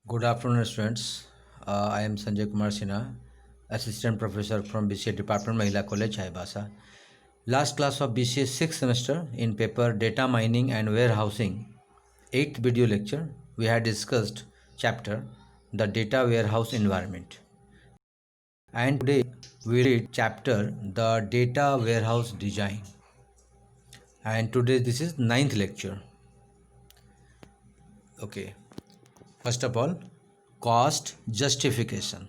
Good afternoon, students. I am Sanjay Kumar Sinha, Assistant Professor from BCA Department, Mahila College, Chaibasa. Last class of BCA 6th semester in paper Data Mining and Warehousing, 8th video lecture, we had discussed chapter The Data Warehouse Environment. And today we read chapter The Data Warehouse Design. And today this is 9th lecture. Okay. First of all, cost justification.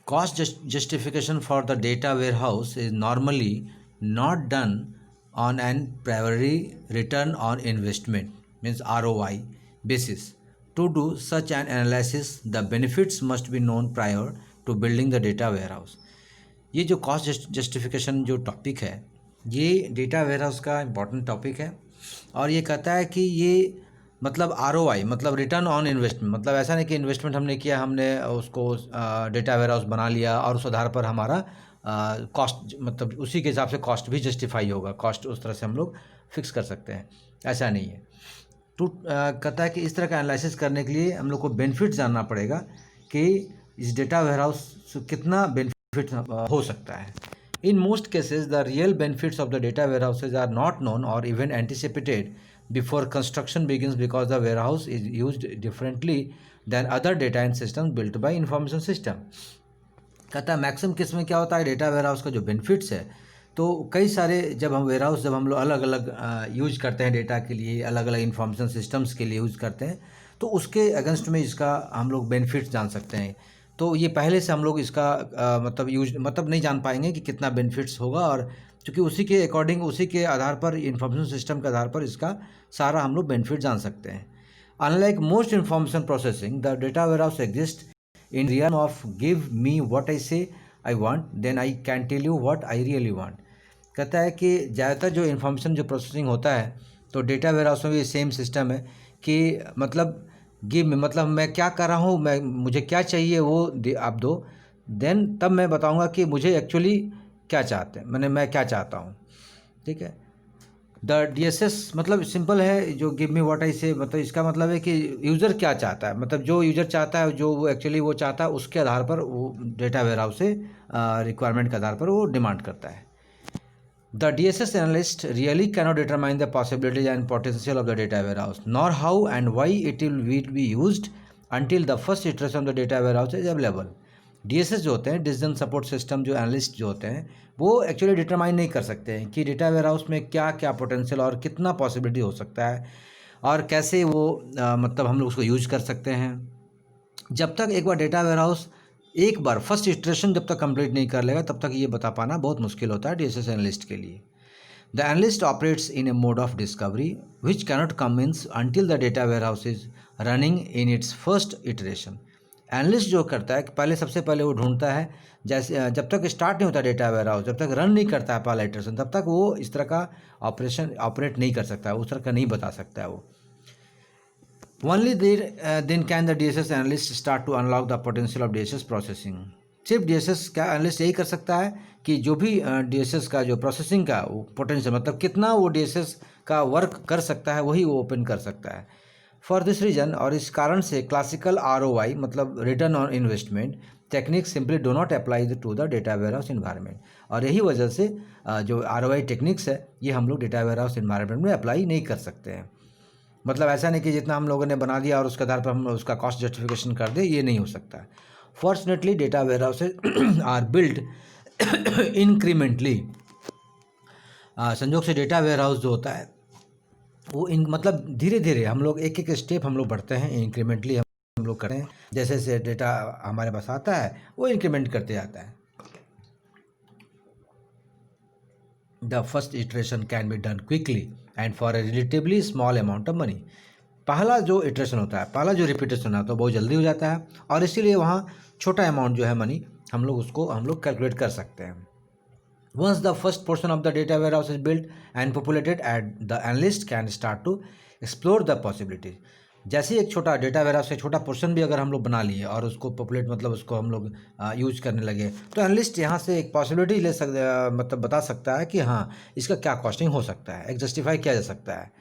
Justification for the data warehouse is normally not done on an priori return on investment, means ROI basis. To do such an analysis, the benefits must be known prior to building the data warehouse. ये जो cost justification जो topic है, ये data warehouse का important topic है और ये कहता है कि ये मतलब ROI मतलब रिटर्न ऑन इन्वेस्टमेंट, मतलब ऐसा नहीं कि इन्वेस्टमेंट हमने किया, हमने उसको डेटा वेयरहाउस बना लिया और उस आधार पर हमारा कॉस्ट मतलब उसी के हिसाब से कॉस्ट भी जस्टिफाई होगा, कॉस्ट उस तरह से हम लोग फिक्स कर सकते हैं, ऐसा नहीं है। तो कहता है कि इस तरह का एनालिसिस करने के लिए हम लोग को बेनिफिट जानना पड़ेगा कि इस डेटा वेयरहाउस कितना बेनिफिट हो सकता है। In most cases, the real benefits of the data warehouses are not known or even anticipated before construction begins because the warehouse is used differently than other data and systems built by information system. कहता है maximum case में क्या होता है, data warehouse का जो benefits है, तो कई सारे जब हम लोग अलग अलग यूज करते हैं डेटा के लिए, अलग अलग इंफॉर्मेशन सिस्टम्स के लिए यूज़ करते हैं, तो उसके अगेंस्ट में इसका हम लोग बेनिफिट्स जान सकते हैं। तो ये पहले से हम लोग इसका मतलब नहीं जान पाएंगे कि कितना बेनिफिट्स होगा, और क्योंकि उसी के अकॉर्डिंग, उसी के आधार पर, इंफॉर्मेशन सिस्टम के आधार पर इसका सारा हम लोग बेनिफिट जान सकते हैं। Unlike most information processing, the data warehouse exist in realm of give me what I say I want, then I can tell you what I really want. कहता है कि ज़्यादातर जो इन्फॉर्मेशन जो प्रोसेसिंग होता है, तो डेटा वेयरहाउस में भी सेम सिस्टम है कि मतलब गिव में मतलब मैं क्या कर रहा हूँ, मुझे क्या चाहिए वो आप दो, देन तब मैं बताऊँगा कि मुझे एक्चुअली क्या चाहते हैं, मैं क्या चाहता हूँ। ठीक है। द DSS मतलब सिंपल है, जो गिव मी व्हाट आई से, मतलब इसका मतलब है कि यूज़र क्या चाहता है, मतलब जो यूज़र चाहता है, जो वो एक्चुअली वो चाहता है, उसके आधार पर वो डेटा वेयरहाउस से रिक्वायरमेंट के आधार पर वो डिमांड करता है। The DSS analyst really cannot determine the possibilities and potential of the data warehouse nor how and why it will be used until the first iteration of the data warehouse is available. DSS जो होते हैं, decision support system, जो analyst जो होते हैं, वो actually determine नहीं कर सकते हैं कि डेटा वेयरहाउस में क्या क्या पोटेंशियल और कितना पॉसिबिलिटी हो सकता है और कैसे वो मतलब हम लोग उसको यूज कर सकते हैं, जब तक एक बार डेटा वेयरहाउस एक बार फर्स्ट इटरेशन जब तक कंप्लीट नहीं कर लेगा, तब तक ये बता पाना बहुत मुश्किल होता है DSS एनालिस्ट के लिए। The analyst operates in a mode of discovery which cannot commence until the data warehouse is running in its first iteration. Analyst जो करता है कि पहले सबसे पहले वो ढूंढता है, जैसे जब तक स्टार्ट नहीं होता डेटा वेयरहाउस, जब तक रन नहीं करता है पहला इटरेशन, तब तक वो इस तरह का ऑपरेट नहीं कर सकता है, उस तरह का नहीं बता सकता है वो। Only then can the DSS analyst start to unlock the potential of DSS processing. सिर्फ DSS का एनालिस्ट यही कर सकता है कि जो भी DSS का जो प्रोसेसिंग का वो पोटेंशियल, मतलब कितना वो DSS का वर्क कर सकता है, वही वो ओपन कर सकता है। फॉर दिस रीजन, और इस कारण से, क्लासिकल ROI मतलब return on investment technique simply do not apply to the data warehouse environment. और यही वजह से जो ROI टेक्निक्स है, ये हम लोग डेटा वेयरहाउस इन्वायरमेंट में अप्लाई नहीं कर सकते हैं। मतलब ऐसा नहीं कि जितना हम लोगों ने बना दिया और उसके आधार पर हम उसका कॉस्ट जस्टिफिकेशन कर दें, ये नहीं हो सकता है। Fortunately data warehouses are build incrementally. संयोग से डेटा वेयरहाउस जो होता है वो मतलब धीरे धीरे हम लोग एक एक स्टेप हम लोग बढ़ते हैं, इंक्रीमेंटली हम लोग करें, जैसे जैसे डेटा हमारे पास आता है वो इंक्रीमेंट करते जाता है। The first iteration can be done quickly and for a relatively small amount of money. पहला जो इटरेशन होता है, पहला जो रिपीटेशन होता है, बहुत जल्दी हो जाता है और इसीलिए वहाँ छोटा अमाउंट जो है मनी, हम लोग कैलकुलेट कर सकते हैं। Once the first portion of the data warehouse is built and populated, the analyst can start to explore the possibilities. जैसे ही एक छोटा डेटा वेयरहाउस से छोटा पोर्शन भी अगर हम लोग बना लिए और उसको पॉपुलेट मतलब उसको हम लोग यूज करने लगे, तो एनालिस्ट यहाँ से एक पॉसिबिलिटी ले मतलब बता सकता है कि हाँ, इसका क्या कॉस्टिंग हो सकता है, एक जस्टिफाई किया जा सकता है।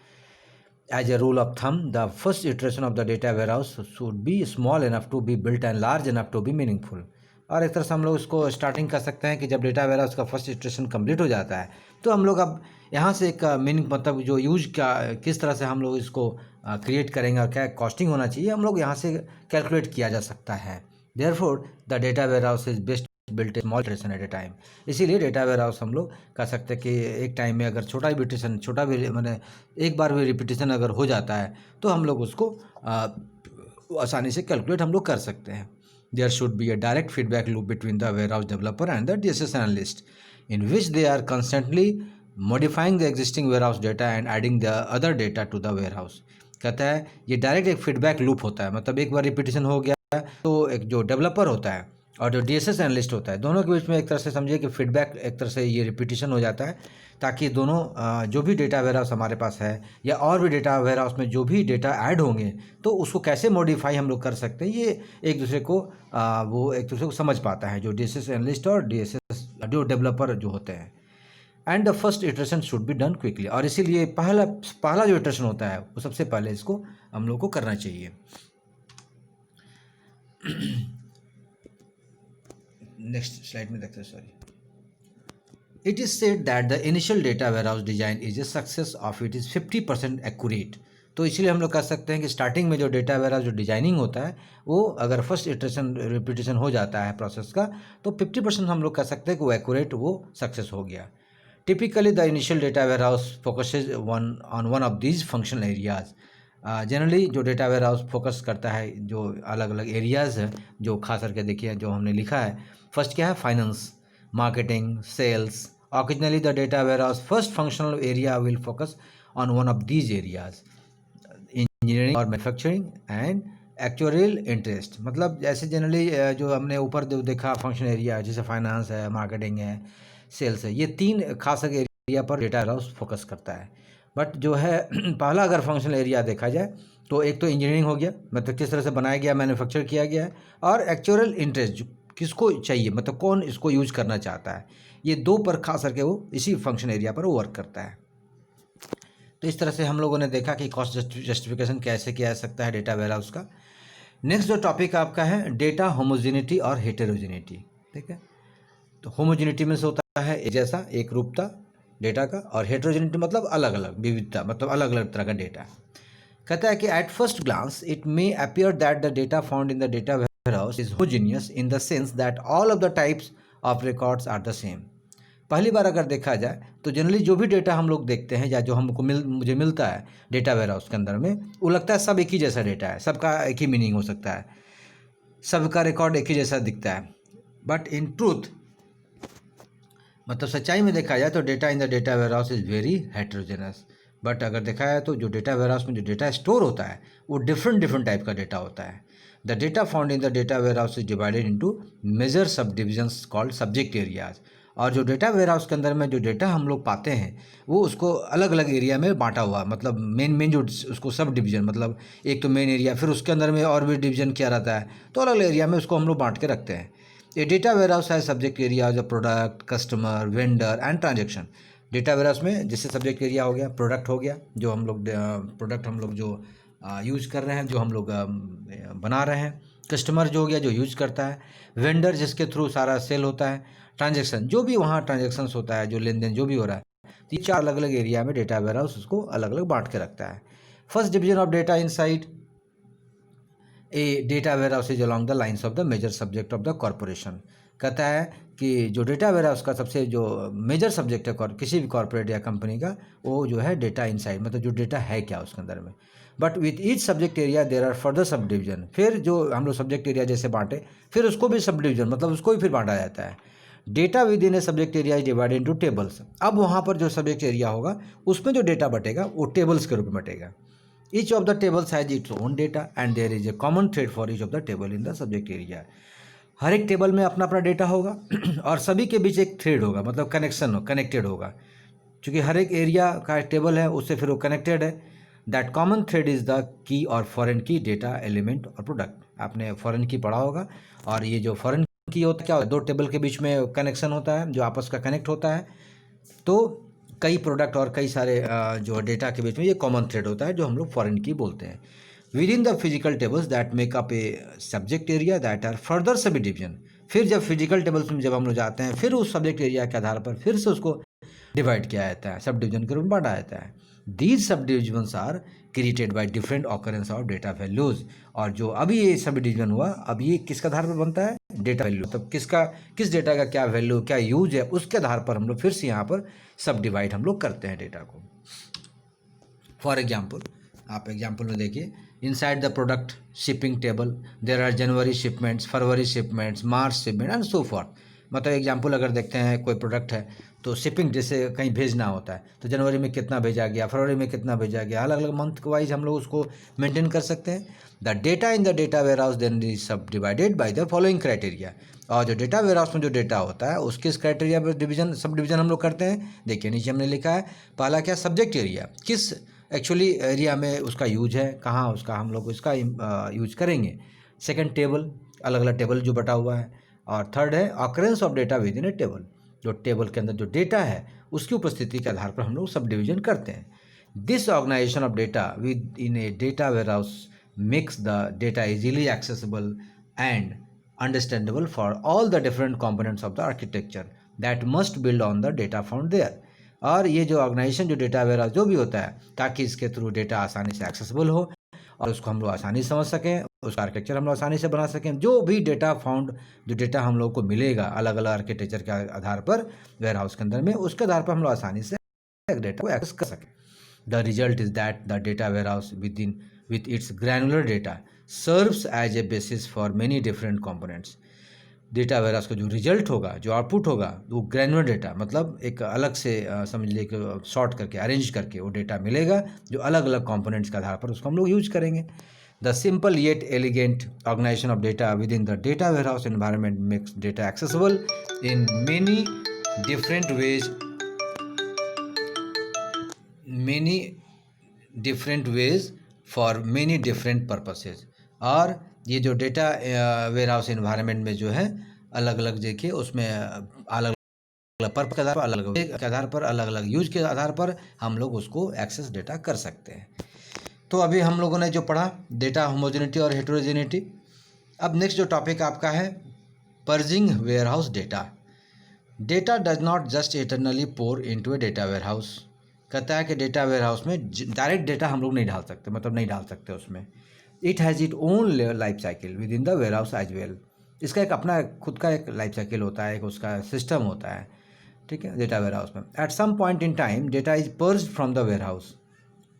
As a rule of thumb, the first iteration of the data warehouse should be small enough to be built and large enough to be meaningful. और एक तरह से हम लोग उसको स्टार्टिंग कर सकते हैं कि जब डेटा वेयरहाउस का फर्स्ट इटरेशन कंप्लीट हो जाता है तो हम लोग अब यहाँ से एक मीनिंग मतलब जो यूज का किस तरह से हम लोग इसको क्रिएट करेंगे और क्या कॉस्टिंग होना चाहिए हम लोग यहाँ से कैलकुलेट किया जा सकता है. Therefore the data warehouse is best built small iteration at a time. इसीलिए डेटा वेयरहाउस हम लोग कह सकते हैं कि एक टाइम में अगर छोटा भी इटरेशन छोटा भी मैंने एक बार भी रिपीटेशन अगर हो जाता है तो हम लोग उसको आसानी से कैलकुलेट हम लोग कर सकते हैं. There should be a direct feedback loop between the warehouse developer and the DSS analyst, in which they are constantly modifying the existing warehouse data and adding the other data to the warehouse. कहता है ये direct एक feedback loop होता है, मतलब एक बार repetition हो गया तो एक जो डेवलपर होता है और जो DSS एनालिस्ट होता है दोनों के बीच में एक तरह से समझिए कि फीडबैक एक तरह से ये रिपीटेशन हो जाता है ताकि दोनों जो भी डेटा वेयरहाउस हमारे पास है या और भी डेटा वेयरहाउस में जो भी डेटा ऐड होंगे तो उसको कैसे मॉडिफाई हम लोग कर सकते हैं ये एक दूसरे को वो एक दूसरे को समझ पाता है जो DSS एनालिस्ट और DSS जो डेवलपर जो होते हैं. And the first iteration should be done quickly. और इसीलिए पहला जो इटरेशन होता है वो सबसे पहले इसको हम लोग को करना चाहिए. नेक्स्ट स्लाइड में देखते हैं. Sorry. It is said that the initial data warehouse design is a success of it is 50% accurate. तो इसलिए हम लोग कह सकते हैं कि स्टार्टिंग में जो डेटा वेयरहाउस जो डिजाइनिंग होता है वो अगर फर्स्ट इटरेशन रिपीटेशन हो जाता है प्रोसेस का तो 50% हम लोग कह सकते हैं कि वो एक्यूरेट वो सक्सेस हो गया. Typically the initial data warehouse focuses on one of these functional areas. Generally जो डेटा वेयरहाउस फोकस करता है जो अलग अलग एरियाज़ है जो खास करके देखिए जो हमने लिखा है. फर्स्ट क्या है? Finance, marketing, sales. Occasionally, the data warehouse first functional area will focus on one of these areas, engineering or manufacturing and actuarial interest. मतलब जैसे जनरली जो हमने ऊपर देखा फंक्शन एरिया जैसे फाइनेंस है, मार्केटिंग है, सेल्स है, ये तीन खास एरिया पर डेटा वेयरहाउस फोकस करता है. बट जो है पहला अगर फंक्शनल एरिया देखा जाए तो एक तो इंजीनियरिंग हो गया, मतलब किस तरह से बनाया गया, मैन्युफैक्चर किया गया है, और एक्चुअल इंटरेस्ट किसको चाहिए, मतलब कौन इसको यूज करना चाहता है, ये दो पर खास करके वो इसी फंक्शन एरिया पर वो वर्क करता है. तो इस तरह से हम लोगों ने देखा कि कॉस्ट जस्टिफिकेशन कैसे किया जा सकता है डेटा वेयरहाउस का. नेक्स्ट जो टॉपिक आपका है डेटा होमोजेनिटी और हेटेरोजेनिटी. ठीक है. तो होमोजेनिटी में से होता है एक जैसा एक रूपता डेटा का, और हेटेरोजेनिटी मतलब अलग अलग विविधता, मतलब अलग अलग तरह का डेटा. कहता है कि at first glance it may appear that the data found in the data warehouse is homogeneous in the sense that all of the types of records are the same. पहली बार अगर देखा जाए तो जनरली जो भी डेटा हम लोग देखते हैं या जो हमको मुझे मिलता है डेटा वेयरहाउस के अंदर में वो लगता है सब एक ही जैसा डेटा है, सबका एक ही मीनिंग हो सकता है, सबका रिकॉर्ड एक ही जैसा दिखता है. बट इन ट्रूथ मतलब सच्चाई में देखा जाए तो data in the data warehouse is very heterogeneous. But अगर देखा जाए तो जो डेटा वेयरहाउस में जो डेटा स्टोर होता है वो डिफरेंट टाइप का डेटा होता है. The data found in the data warehouse is divided into major subdivisions called subject areas. और जो डेटा वेयरहाउस के अंदर में जो डेटा हम लोग पाते हैं वो उसको अलग अलग एरिया में बांटा हुआ, मतलब मेन जो उसको सब डिवीज़न, मतलब एक तो मेन एरिया फिर उसके अंदर में और भी डिवीज़न किया रहता है, तो अलग अलग एरिया में उसको हम लोग बांट के रखते हैं. ये डेटा वेयरहाउस है सब्जेक्ट एरिया जो product, customer, vendor and transaction. Data warehouse में जैसे सब्जेक्ट एरिया हो गया, प्रोडक्ट हो गया जो हम लोग प्रोडक्ट हम लोग जो यूज कर रहे हैं, जो हम लोग बना रहे हैं, कस्टमर जो हो गया जो यूज करता है, वेंडर जिसके थ्रू सारा सेल होता है, ट्रांजैक्शन जो भी वहाँ ट्रांजैक्शंस होता है, जो लेन देन जो भी हो रहा है. तो ये चार अलग अलग एरिया में डेटा वेयरहाउस उसको अलग अलग बांट के रखता है. First division of data inside a data warehouse is along the lines of the major subject of the corporation. कहता है कि जो डेटा वेयरहाउस का सबसे जो मेजर सब्जेक्ट है किसी भी कॉरपोरेट या कंपनी का वो जो है डेटा इनसाइड, मतलब जो डेटा है क्या उसके अंदर में. But with each subject area there are further subdivision. फिर जो हम लोग सब्जेक्ट एरिया जैसे बांटे फिर उसको भी सब डिवीजन मतलब उसको भी फिर बांटा जाता है. Data within A subject area is divided into tables. अब वहाँ पर जो सब्जेक्ट एरिया होगा उसमें जो डेटा बटेगा वो टेबल्स के रूप में बटेगा. Each of the tables has its own data and there is a common thread for each of the table in the subject area. हर एक टेबल में अपना अपना डेटा होगा और सभी के बीच एक थ्रेड होगा, मतलब कनेक्टेड होगा. क्योंकि हर एक एरिया का टेबल है उससे फिर वो कनेक्टेड है. That common thread is the key और फॉरेन की डेटा एलिमेंट और प्रोडक्ट. आपने फॉरेन की पढ़ा होगा, और ये जो फॉरेन की होता है क्या होता है, दो टेबल के बीच में कनेक्शन होता है जो आपस का कनेक्ट होता है. तो कई प्रोडक्ट और कई सारे जो डेटा के बीच में ये कॉमन थ्रेड होता है जो हम लोग फॉरेन की बोलते हैं। Within the physical tables that make up a subject area that are further subdivision. फिर जब फिजिकल टेबल्स में जब हम लोग जाते हैं फिर उस सब्जेक्ट एरिया के आधार पर फिर से उसको डिवाइड किया जाता है, सब डिवीजन के रूप में बांटा जाता है। These subdivisions are created by different occurrence of data values. और जो अभी ये सब डिवीजन हुआ, अब ये किसके आधार पर बनता है? Data value. तब किस डेटा का क्या वैल्यू, क्या यूज है, उसके आधार पर हम लोग फिर से यहाँ पर सब डिवाइड हम लोग करते हैं डेटा को। फॉर एग्जाम्पल, आप एग्जाम्पल में देखिए, inside the product shipping table there are January shipments, February shipments, March shipment and so forth. मतलब एग्जाम्पल अगर देखते हैं, कोई प्रोडक्ट है तो शिपिंग जैसे कहीं भेजना होता है तो जनवरी में कितना भेजा गया, फरवरी में कितना भेजा गया, अलग अलग मंथ वाइज हम लोग उसको मेंटेन कर सकते हैं। The data in the data warehouse then is subdivided by the following criteria. और जो डेटा वेयर हाउस में जो डेटा होता है उसके इस क्राइटेरिया पर सब डिवीजन हम लोग करते हैं। देखिए नीचे हमने लिखा है, पहला क्या, सब्जेक्ट एरिया, किस एक्चुअली एरिया में उसका यूज है, कहाँ उसका हम लोग इसका यूज करेंगे। सेकंड, टेबल, अलग अलग टेबल जो बटा हुआ है। और थर्ड है occurrence of data within A table, जो टेबल के अंदर जो डेटा है उसकी उपस्थिति के आधार पर हम लोग सब डिवीजन करते हैं। This organization of data within a data warehouse makes the data easily accessible and understandable for all the different components of the architecture that must build on the data found there. और ये जो organisation, जो data ware house जो भी होता है, ताकि इसके थ्रू डेटा आसानी से एक्सेसिबल हो और उसको हम लोग आसानी से समझ सकें, उसका आर्किटेक्चर हम लोग आसानी से बना सकें। जो भी डेटा फाउंड, जो डेटा हम लोग को मिलेगा अलग अलग आर्किटेक्चर के आधार पर वेयर हाउस के अंदर में, उसके आधार पर हम लोग आसानी से डेटा को एक्सेस कर सकें। The result is that the data warehouse with its granular data serves as a basis for many different components. Data warehouse का जो रिजल्ट होगा, जो आउटपुट होगा, वो ग्रैनुलर डेटा, मतलब एक अलग से समझ लीजिए कि शॉर्ट करके, अरेंज करके वो डेटा मिलेगा जो अलग अलग कंपोनेंट्स के आधार पर उसको हम लोग यूज करेंगे। The simple yet elegant organization of data within the data warehouse environment makes data accessible in many different ways for many different purposes. और ये जो डेटा वेयर हाउस एनवायरनमेंट में जो है अलग अलग, देखिए उसमें अलग अलग पर्पस के आधार पर, अलग अलग के आधार पर, अलग अलग यूज के आधार पर हम लोग उसको एक्सेस डेटा कर सकते हैं। तो अभी हम लोगों ने जो पढ़ा डेटा होमोजेनिटी और हेटेरोजेनिटी। अब नेक्स्ट जो टॉपिक आपका है, purging warehouse data. Data does not just eternally pour into a data warehouse. कहता है कि डेटा वेयर हाउस में डायरेक्ट डेटा हम लोग नहीं डाल सकते, मतलब नहीं डाल सकते उसमें। It has it own life cycle within the warehouse as well. इसका एक अपना खुद का एक लाइफ साइकिल होता है, एक उसका सिस्टम होता है, ठीक है, डेटा वेयर हाउस में। At some point in time data is purged from the warehouse.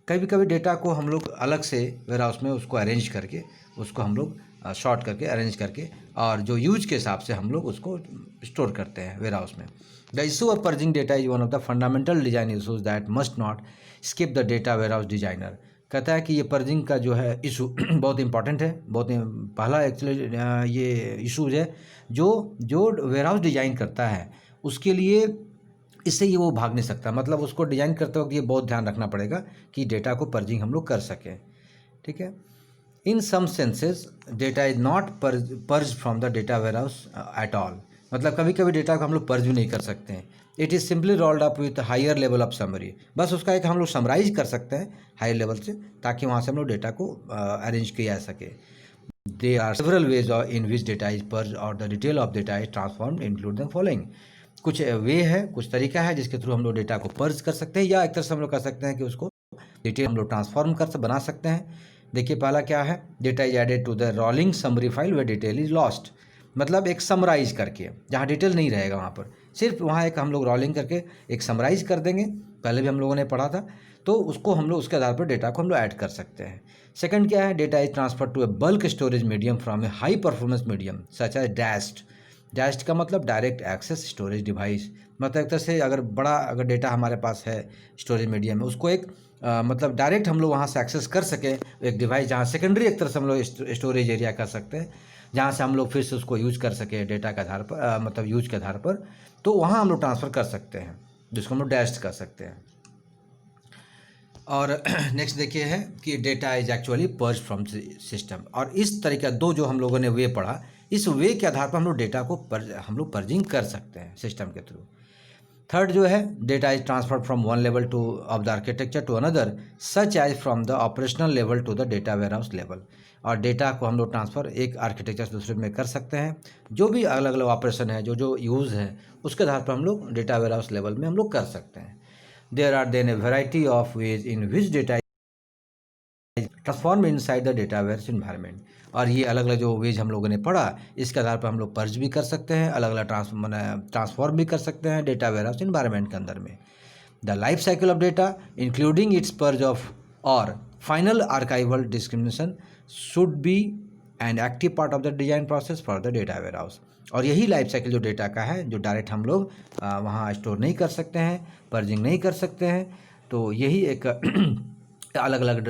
कभी कभी डेटा को हम लोग अलग से वेयर हाउस में उसको अरेंज करके, उसको हम लोग शॉर्ट करके, अरेंज करके, और जो यूज के हिसाब से हम लोग उसको स्टोर करते हैं वेयर हाउस में। The issue of purging data is one of the fundamental design issues that must not skip the data warehouse designer. कहता है कि ये पर्जिंग का जो है इशू बहुत इंपॉर्टेंट है, बहुत पहला एक्चुअली ये इशूज है जो वेयर हाउस डिजाइन करता है उसके लिए, इससे ये वो भाग नहीं सकता। मतलब उसको डिजाइन करते वक्त ये बहुत ध्यान रखना पड़ेगा कि डेटा को पर्जिंग हम लोग कर सकें, ठीक है। In some senses data is not purge from the data warehouse at all. मतलब कभी कभी डेटा को हम लोग पर्ज भी नहीं कर सकते हैं। It is simply rolled up with higher level of summary. बस उसका एक हम लोग समराइज कर सकते हैं हायर लेवल से, ताकि वहाँ से हम लोग डेटा को अरेंज किया जा सके। There are several ways in which data is purge और the detail of data is transformed include the following. कुछ वे है, कुछ तरीका है जिसके थ्रू हम लोग डेटा को पर्ज कर सकते हैं, या एक तरह से हम लोग कर सकते हैं कि उसको डिटेल हम लोग ट्रांसफॉर्म कर बना सकते हैं। देखिए पहला क्या है, data is added to the rolling summary file way detail is lost. मतलब एक समराइज करके, जहाँ डिटेल नहीं रहेगा वहाँ पर सिर्फ वहाँ एक हम लोग रोलिंग करके एक समराइज कर देंगे। पहले भी हम लोगों ने पढ़ा था, तो उसको हम लोग उसके आधार पर डेटा को हम लोग ऐड कर सकते हैं। सेकंड क्या है, data is transfer to a bulk storage medium from a high performance medium such as DASD. DASD का मतलब डायरेक्ट एक्सेस स्टोरेज डिवाइस। मतलब एक तरह से अगर डेटा हमारे पास है स्टोरेज मीडियम में, उसको एक मतलब डायरेक्ट हम लोग वहाँ से एक्सेस कर सकें, एक डिवाइस जहाँ सेकेंडरी एक तरह से हम लोग स्टोरेज एरिया कर सकते हैं, जहाँ से हम लोग फिर से उसको यूज कर सकें डेटा के आधार पर, मतलब यूज के आधार पर, तो वहाँ हम लोग ट्रांसफ़र कर सकते हैं, जिसको हम लोग डैस्ट कर सकते हैं। और नेक्स्ट देखिए है कि data is actually purge from system. और इस तरीका दो जो हम लोगों ने वे पढ़ा, इस वे के आधार पर हम लोग डेटा को हम लोग पर्जिंग कर सकते हैं सिस्टम के थ्रू। थर्ड जो है data is transferred from one level to of the architecture to another such as from the operational level to the data warehouse level. और डेटा को हम लोग ट्रांसफ़र एक आर्किटेक्चर से दूसरे में कर सकते हैं। जो भी अलग अलग ऑपरेशन है, जो जो यूज़ है, उसके आधार पर हम लोग डेटा वेयर हाउस लेवल में हम लोग कर सकते हैं। There are then a variety of ways in which data transform inside the data ware environment. और ये अलग अलग जो वेज हम लोगों ने पढ़ा, इसके आधार पर हम लोग पर्ज भी कर सकते हैं, अलग अलग ट्रांसफॉर्म भी कर सकते हैं डेटा वेयर हाउस इन्वायरमेंट के अंदर में। The life cycle of data including its purge of और final archival discrimination should be an active part of the design process for the data warehouse. और यही लाइफ साइकिल जो data का है, जो डायरेक्ट हम लोग वहाँ स्टोर नहीं कर सकते हैं, पर्जिंग नहीं कर सकते हैं, तो यही एक अलग अलग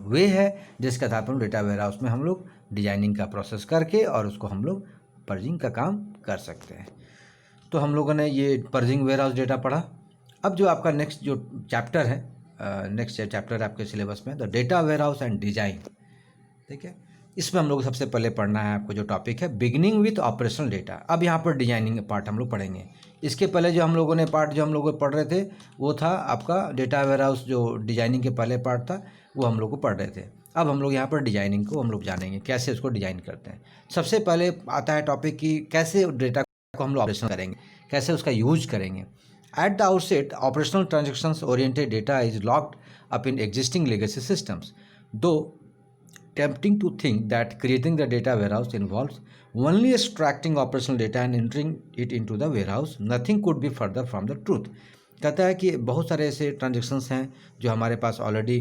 वे है जिसके आधार पर डेटा वेयर हाउस में हम लोग डिजाइनिंग का प्रोसेस करके और उसको हम लोग पर्जिंग का काम कर सकते हैं। तो हम लोगों ने ये पर्जिंग वेयर हाउस डेटा पढ़ा। अब जो आपका नेक्स्ट जो चैप्टर है, नेक्स्ट चैप्टर आपके सिलेबस में the data warehouse and design, ठीक है। इसमें हम लोग सबसे पहले पढ़ना है आपको जो टॉपिक है बिगिनिंग विथ ऑपरेशनल डेटा। अब यहाँ पर डिजाइनिंग पार्ट हम लोग पढ़ेंगे। इसके पहले जो हम लोगों ने पार्ट जो हम लोग पढ़ रहे थे वो था आपका डेटा वेयर हाउस, जो डिजाइनिंग के पहले पार्ट था वो हम लोग को पढ़ रहे थे। अब हम लोग यहाँ पर डिजाइनिंग को हम लोग जानेंगे, कैसे उसको डिज़ाइन करते हैं। सबसे पहले आता है टॉपिक कि कैसे डेटा को हम लोग ऑपरेशन करेंगे, कैसे उसका यूज करेंगे। At the outset operational transactions oriented data is locked up in existing legacy systems, दो tempting to think that creating the data warehouse involves only extracting operational data and entering it into the warehouse. Nothing could be further from the truth. कहता है कि बहुत सारे ऐसे transactions हैं जो हमारे पास ऑलरेडी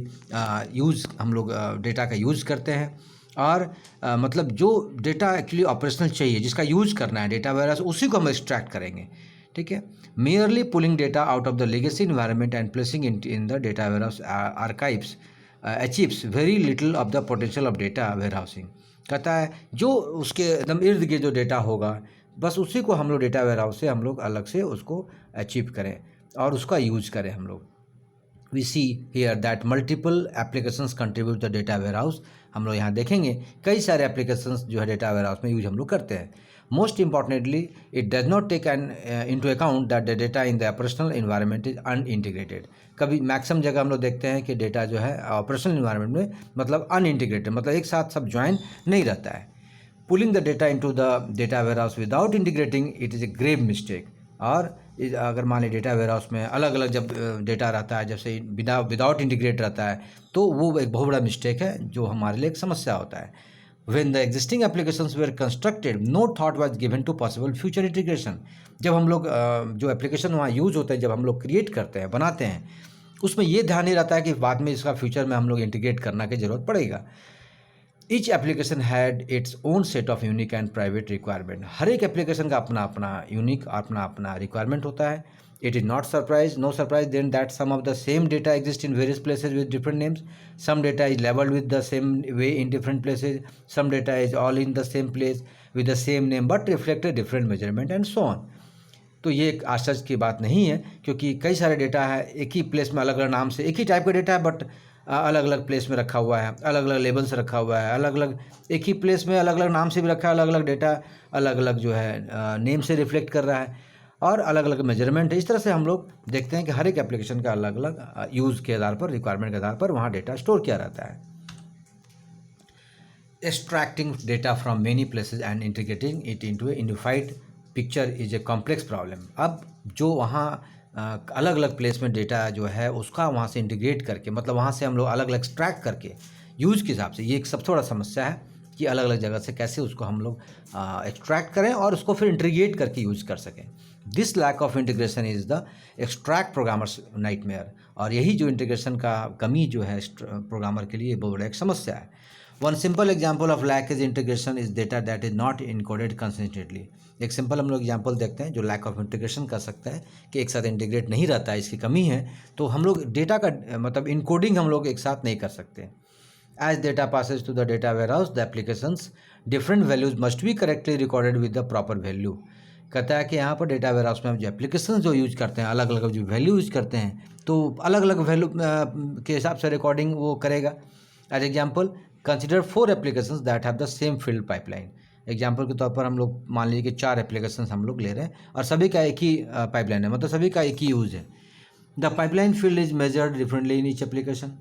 यूज़ हम लोग डेटा का यूज़ करते हैं, और मतलब जो डेटा एक्चुअली ऑपरेशनल चाहिए, जिसका यूज़ करना है डेटा वेयरहाउस, उसी को हम एक्सट्रैक्ट करेंगे, ठीक है। merely pulling data out of the legacy environment and placing it in the data warehouse archives achieves very little of the potential of data warehousing। कहता है जो उसके एकदम इर्द गिर्द जो डेटा होगा, बस उसी को हम लोग डेटा वेयरहाउस से हम लोग अलग से उसको अचीव करें और उसका यूज करें हम लोग। We see here that multiple applications contribute to the data warehouse। हम लोग यहाँ देखेंगे कई सारे applications जो है डेटा warehouse में यूज हम लोग करते हैं। Most importantly, it does not take into account that the data in the operational environment is unintegrated। कभी मैक्सिमम जगह हम लोग देखते हैं कि डेटा जो है ऑपरेशनल इन्वायरमेंट में मतलब अनइंटीग्रेटेड, मतलब एक साथ सब ज्वाइन नहीं रहता है। Pulling the data into the data warehouse without integrating it is a grave mistake. और अगर मान लीजिए डेटा वेयरहाउस में अलग अलग जब डेटा रहता है, जैसे विदाउट इंटीग्रेट रहता है, तो वो एक बहुत बड़ा मिस्टेक है जो हमारे लिए एक समस्या होता है। When the existing applications were constructed, no thought was given to possible future integration। जब हम लोग जो एप्लीकेशन वहाँ यूज़ होते हैं, जब हम लोग क्रिएट करते हैं, बनाते हैं, उसमें ये ध्यान नहीं रहता है कि बाद में इसका फ्यूचर में हम लोग इंटीग्रेट करना की ज़रूरत पड़ेगा। Each application had its own set of unique and private requirement. हर एक एप्लीकेशन का अपना अपना यूनिक अपना अपना रिक्वायरमेंट होता है। It is not no surprise then that some of the same data exist in various places with different names. Some data is labeled with the same way in different places. Some data is all in the same place with the same name but reflect a different measurement and so on। तो ये एक आश्चर्य की बात नहीं है, क्योंकि कई सारे डेटा है एक ही प्लेस में अलग अलग नाम से, एक ही टाइप का डेटा है बट अलग अलग प्लेस में रखा हुआ है, अलग अलग लेबल से रखा हुआ है, अलग अलग एक ही प्लेस में अलग अलग नाम से भी रखा है, अलग अलग डेटा अलग अलग जो है नेम से रिफ्लेक्ट कर रहा है और अलग अलग मेजरमेंट है। इस तरह से हम लोग देखते हैं कि हर एक एप्लीकेशन का अलग अलग यूज़ के आधार पर, रिक्वायरमेंट के आधार पर वहाँ डेटा स्टोर किया रहता है। Extracting data from many places and integrating it into A unified picture is a complex problem. अब जो वहाँ अलग अलग प्लेस में डेटा जो है उसका वहाँ से इंटीग्रेट करके, मतलब वहाँ से हम लोग अलग अलग एक्सट्रैक्ट करके यूज़ के हिसाब से, ये एक सबसे बड़ा समस्या है कि अलग अलग जगह से कैसे उसको हम लोग एक्सट्रैक्ट करें और उसको फिर इंटीग्रेट करके यूज़ कर सकें। This lack of integration is the extract programmers nightmare. और यही जो इंटीग्रेशन का कमी जो है प्रोग्रामर के लिए बहुत बड़ा एक समस्या है। One simple example of lack is integration is data that is not encoded consistently. एक सिंपल हम लोग एग्जाम्पल देखते हैं जो लैक ऑफ इंटीग्रेशन कर सकता है कि एक साथ इंटीग्रेट नहीं रहता है, इसकी कमी है। तो हम लोग डेटा का मतलब इनकोडिंग हम लोग एक साथ नहीं कर सकते। As data passes to the data warehouse, the applications different values must be correctly recorded with the proper value। कहता है कि यहाँ पर डेटा वेयरहाउस में हम जो एप्लीकेशन जो यूज करते हैं, अलग अलग जो वैल्यू यूज करते हैं, तो अलग अलग वैल्यू के हिसाब से रिकॉर्डिंग वो करेगा। As example consider 4 applications that have the same field pipeline. Example के तौर पर हम लोग मान लीजिए कि 4 एप्लीकेशन हम लोग ले रहे हैं और सभी का एक ही पाइपलाइन है, मतलब सभी का एक ही यूज़ है। The pipeline field is measured differently in each application,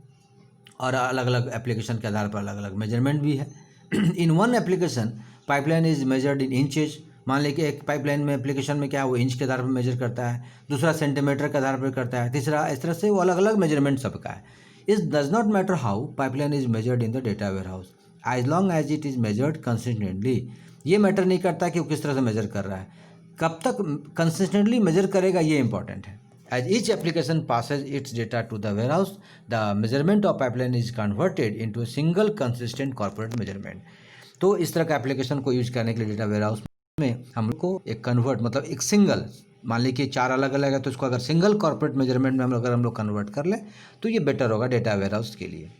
और अलग अलग एप्लीकेशन के आधार पर अलग अलग मेजरमेंट भी है। In one application pipeline is measured in inches. मान लीजिए कि एक पाइपलाइन में एप्लीकेशन में क्या है, वो इंच के आधार पर मेजर करता है, दूसरा सेंटीमीटर के आधार पर करता है, तीसरा इस तरह से वो अलग अलग मेजरमेंट सबका है। It does not matter how pipeline is measured in the data warehouse as long as it is measured consistently. ये मैटर नहीं करता कि वो किस तरह से मेजर कर रहा है, कब तक कंसिस्टेंटली मेजर करेगा, ये इंपॉर्टेंट है। As each application passes its data to the warehouse, the measurement of pipeline is converted into a single consistent corporate measurement. तो इस तरह का एप्लीकेशन को यूज करने के लिए डेटा वेयरहाउस में हम लोग को एक कन्वर्ट, मतलब एक सिंगल, मान लीजिए कि 4 अलग अलग है तो इसको अगर सिंगल कॉर्पोरेट मेजरमेंट में हम लोग कन्वर्ट कर लें तो ये बेटर होगा डेटा वेयरहाउस के लिए।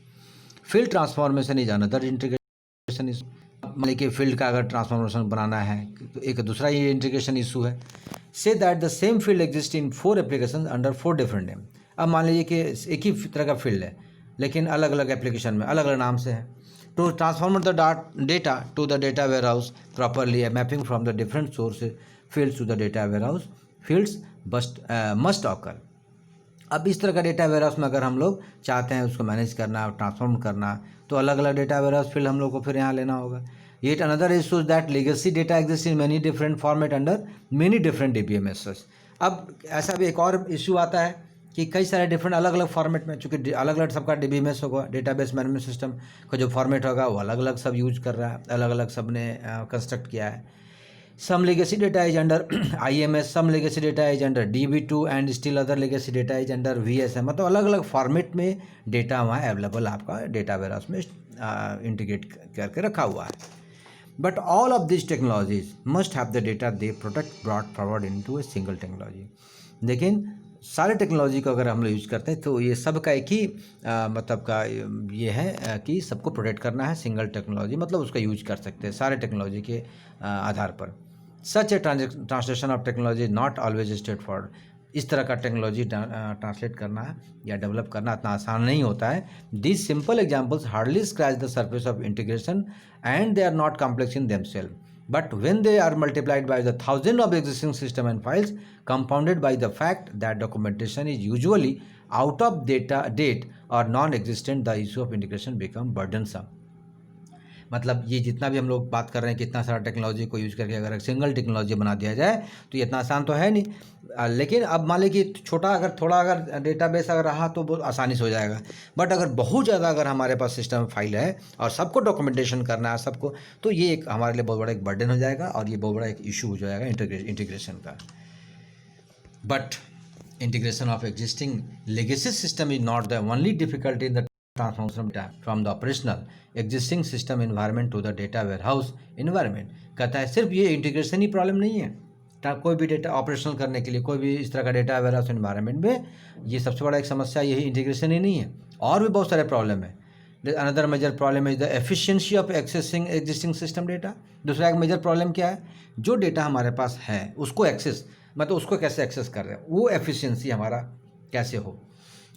Field transformation is another integration issue. मान लीजिए कि फील्ड का अगर ट्रांसफॉर्मेशन बनाना है तो एक दूसरा ये इंटीग्रेशन इशू है। से that the same field exist in 4 application under 4 different name. अब मान लीजिए कि एक ही तरह का फील्ड है लेकिन अलग अलग एप्लीकेशन में अलग अलग नाम से है। To transform the data to the data warehouse properly, mapping from the different source fields to the data warehouse fields must occur. अब इस तरह का डेटा वेयर हाउस में अगर हम लोग चाहते हैं उसको मैनेज करना और ट्रांसफॉर्म करना तो अलग अलग डेटा वेयर हाउस फील्ड हम लोग को फिर यहाँ लेना होगा। Yet another issue is that legacy data exists in many different format under many different DBMSs। अब ऐसा भी एक और इशू आता है कि कई सारे डिफरेंट अलग अलग फॉर्मेट में, चूँकि अलग अलग सबका DBMS होगा, डेटाबेस मैनेजमेंट सिस्टम का जो फॉर्मेट होगा वो अलग अलग सब यूज कर रहा है, अलग अलग सब ने कंस्ट्रक्ट किया है। Some legacy data is under IMS, some legacy data is under DB2 and still other legacy data is under VSM। मतलब अलग अलग फॉर्मेट में डेटा वहाँ अवेलेबल आपका डेटा वेयरहाउस में इंटीग्रेट करके रखा हुआ है। But all of these technologies must have the data they protect brought forward into a single technology। लेकिन सारे टेक्नोलॉजी को अगर हम लोग यूज करते हैं तो ये सब का एक ही मतलब का ये है कि सबको प्रोटेक्ट करना है सिंगल टेक्नोलॉजी, मतलब उसका यूज कर सकते हैं सारे टेक्नोलॉजी के आधार पर। Such a translation of technology not always straightforward. इस तरह का टेक्नोलॉजी ट्रांसलेट करना या डेवलप करना इतना आसान नहीं होता है। These simple examples hardly scratch the surface of integration and they are not complex in themselves, but when they are multiplied by the thousand of existing system and files, compounded by the fact that documentation is usually out of date or non-existent, the issue of integration become burdensome। मतलब ये जितना भी हम लोग बात कर रहे हैं कि इतना सारा टेक्नोलॉजी को यूज़ करके अगर एक सिंगल टेक्नोलॉजी बना दिया जाए तो ये इतना आसान तो है नहीं। लेकिन अब मान लीजिए कि थोड़ा अगर डेटाबेस अगर रहा तो बहुत आसानी से हो जाएगा, बट अगर बहुत ज़्यादा अगर हमारे पास सिस्टम फाइल है और सबको डॉक्यूमेंटेशन करना है सबको, तो ये एक हमारे लिए बहुत बड़ा एक बर्डन हो जाएगा और ये बहुत बड़ा एक इशू हो जाएगा इंटीग्रेशन का। But integration of existing legacy system is not the only difficulty in the transformation from the operational existing system environment to the data warehouse environment. कहता है सिर्फ ये इंटीग्रेशन ही प्रॉब्लम नहीं है, कोई भी डेटा ऑपरेशनल करने के लिए कोई भी इस तरह का डेटा वेयरहाउस इन्वायरमेंट में ये सबसे बड़ा एक समस्या यही इंटीग्रेशन ही नहीं है, और भी बहुत सारे प्रॉब्लम है। Another major problem is the efficiency of accessing existing system data. दूसरा एक मेजर प्रॉब्लम क्या है, जो डेटा हमारे पास है उसको एक्सेस, मतलब उसको कैसे एक्सेस कर रहे हैं, वो एफिशिएंसी हमारा कैसे हो।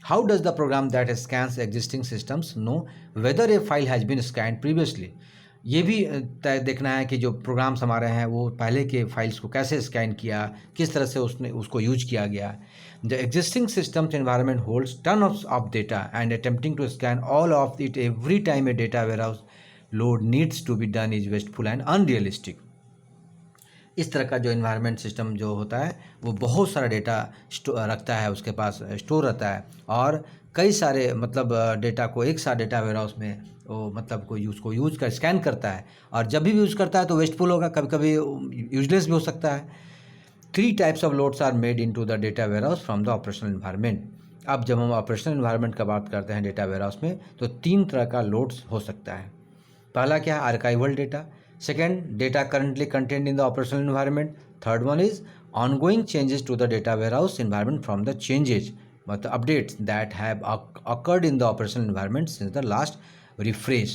How does the program that scans existing systems know whether a file has been scanned previously. ये भी देखना है कि जो प्रोग्राम्स हमारे हैं वो पहले के फाइल्स को कैसे स्कैन किया, किस तरह से उसको यूज किया गया। The existing systems environment holds ton of data and attempting to scan all of it every time a data warehouse load needs to be done is wasteful and unrealistic. इस तरह का जो इन्वायरमेंट सिस्टम जो होता है वो बहुत सारा डेटा रखता है, उसके पास स्टोर रहता है, और कई सारे मतलब डेटा को एक साथ डेटा वेयरहाउस में वो मतलब उसको यूज कर स्कैन करता है, और जब भी यूज़ करता है तो वेस्टफुल होगा, कभी कभी यूजलेस भी हो सकता है। 3 types of loads are made into the data warehouse from the operational environment. अब जब हम ऑपरेशनल इन्वायरमेंट का बात करते हैं डेटा वेयरहाउस में तो 3 तरह का लोड्स हो सकता है। पहला क्या है, archival data. Second, data currently content in the operational environment. Third one is ongoing changes to the data warehouse environment from the changes, मतलब updates that have occurred in the operational environment since the last refresh.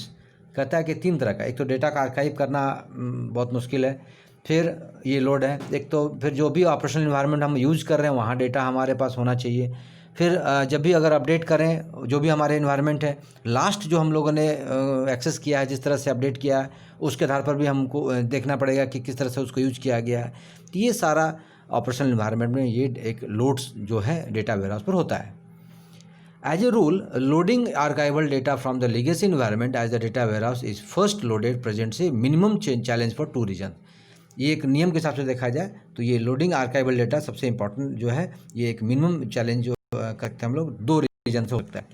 कहता है कि 3 तरह का, एक तो data का archive करना बहुत मुश्किल है, फिर ये लोड है, एक तो फिर जो भी ऑपरेशनल इन्वायरमेंट हम यूज़ कर रहे हैं वहाँ डेटा हमारे पास होना चाहिए, फिर जब भी अगर अपडेट करें जो भी हमारे इन्वायरमेंट है, लास्ट जो हम लोगों ने एक्सेस किया है, जिस तरह से अपडेट किया है, उसके आधार पर भी हमको देखना पड़ेगा कि किस तरह से उसको यूज किया गया है। तो ये सारा ऑपरेशनल इन्वायरमेंट में ये एक लोड्स जो है डेटा वेयरहाउस पर होता है। As a rule, loading archival data from the legacy environment as the data warehouse is first loaded presents a minimum challenge for two reasons. ये एक नियम के हिसाब से देखा जाए तो ये लोडिंग आर्काइवल डेटा सबसे इंपॉर्टेंट जो है, ये एक मिनिमम चैलेंज जो करते हैं हम लोग, दो रीजन से होता है।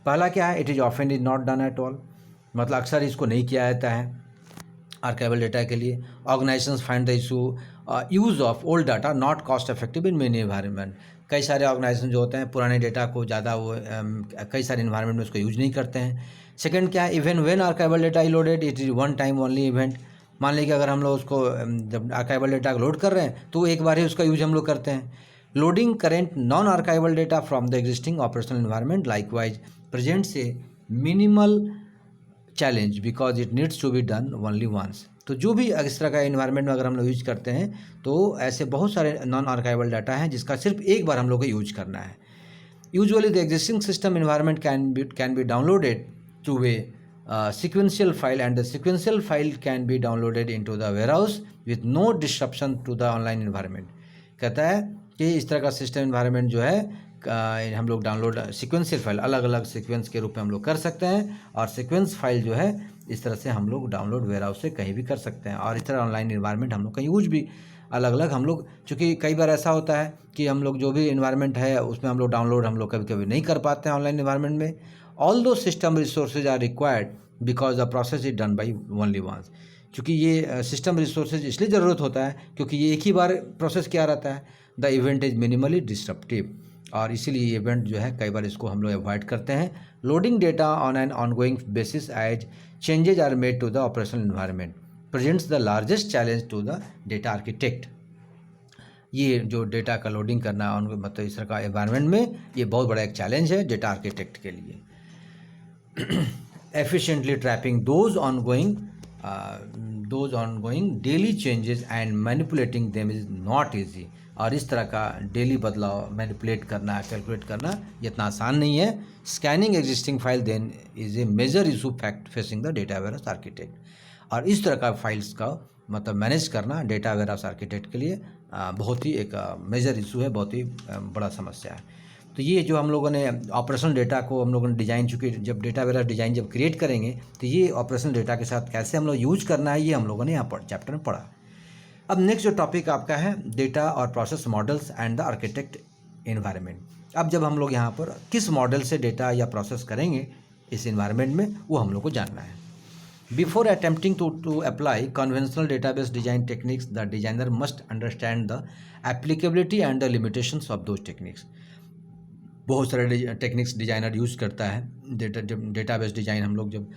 पहला क्या है, it is often is not done at all, मतलब अक्सर इसको नहीं किया जाता है आर्काइवल डेटा के लिए। Organisations find the issue use of old data not cost effective in many environment. कई सारे ऑर्गेनाइजेशन जो होते हैं पुराने डेटा को ज़्यादा वो कई सारे इन्वायरमेंट में उसको यूज नहीं करते हैं। सेकंड क्या है, even when archival data is loaded it is one time only event. मान लीजिए कि अगर हम लोग उसको जब आर्काइवल डेटा को लोड कर रहे हैं तो एक बार ही उसका यूज हम लोग करते हैं। Loading current non archival data from the existing operational environment likewise presents a minimal challenge because it needs to be done only once. तो जो भी इस तरह का इन्वायरमेंट में अगर हम लोग यूज करते हैं तो ऐसे बहुत सारे नॉन आर्काइवल डाटा हैं जिसका सिर्फ एक बार हम लोग को यूज करना है। Usually the existing system environment can be downloaded to a sequential file and the sequential file can be downloaded into the warehouse with no disruption to the online environment। कहता है कि इस तरह का सिस्टम इन्वायरमेंट जो है हम लोग डाउनलोड सीक्वेंशियल फाइल अलग अलग सीक्वेंस के रूप में हम लोग कर सकते हैं, और सीक्वेंस फाइल जो है इस तरह से हम लोग डाउनलोड वेयरहाउस से कहीं भी कर सकते हैं। और इस तरह ऑनलाइन इन्वायरमेंट हम लोग का यूज भी अलग अलग हम लोग, चूँकि कई बार ऐसा होता है कि हम लोग जो भी इन्वायरमेंट है उसमें हम लोग डाउनलोड हम लोग कभी कभी नहीं कर पाते हैं ऑनलाइन इन्वायरमेंट में। Although system resources are required because the process is done by only once. क्योंकि ये सिस्टम रिसोर्सेज इसलिए ज़रूरत होता है क्योंकि ये एक ही बार प्रोसेस किया रहता है। The event is minimally disruptive, और इसीलिए ये इवेंट जो है कई बार इसको हम लोग अवॉइड करते हैं। Loading data on an ongoing basis as changes are made to the operational environment presents the largest challenge to the data architect. ये जो डेटा का लोडिंग करना उनको मतलब इस तरह का एनवायरनमेंट में ये बहुत बड़ा एक चैलेंज है डेटा आर्किटेक्ट के लिए। efficiently trapping those ongoing daily changes and manipulating them is not easy। और इस तरह का डेली बदलाव मैनिपुलेट करना कैलकुलेट करना ये इतना आसान नहीं है। Scanning existing file then is a major issue facing the data warehouse architect. और इस तरह का फाइल्स का मतलब मैनेज करना डेटा वेयरहाउस आर्किटेक्ट के लिए बहुत ही एक मेजर इशू है, बहुत ही बड़ा समस्या है। तो ये जो हम लोगों ने ऑपरेशनल डेटा को हम लोगों ने डिज़ाइन, चूँकि जब डेटा वेयरहाउस डिज़ाइन जब क्रिएट करेंगे तो ये ऑपरेशनल डेटा के साथ कैसे हम लोग यूज करना है ये हम लोगों ने यहाँ पर चैप्टर में पढ़ा। अब नेक्स्ट जो टॉपिक आपका है डेटा और process models and the architect environment. अब जब हम लोग यहाँ पर किस मॉडल से डेटा या प्रोसेस करेंगे इस एनवायरनमेंट में वो हम लोग को जानना है। Before attempting to apply conventional database design techniques the designer must understand the applicability and the limitations of those techniques. बहुत सारे टेक्निक्स डिजाइनर यूज़ करता है। डेटाबेस डिज़ाइन हम लोग जब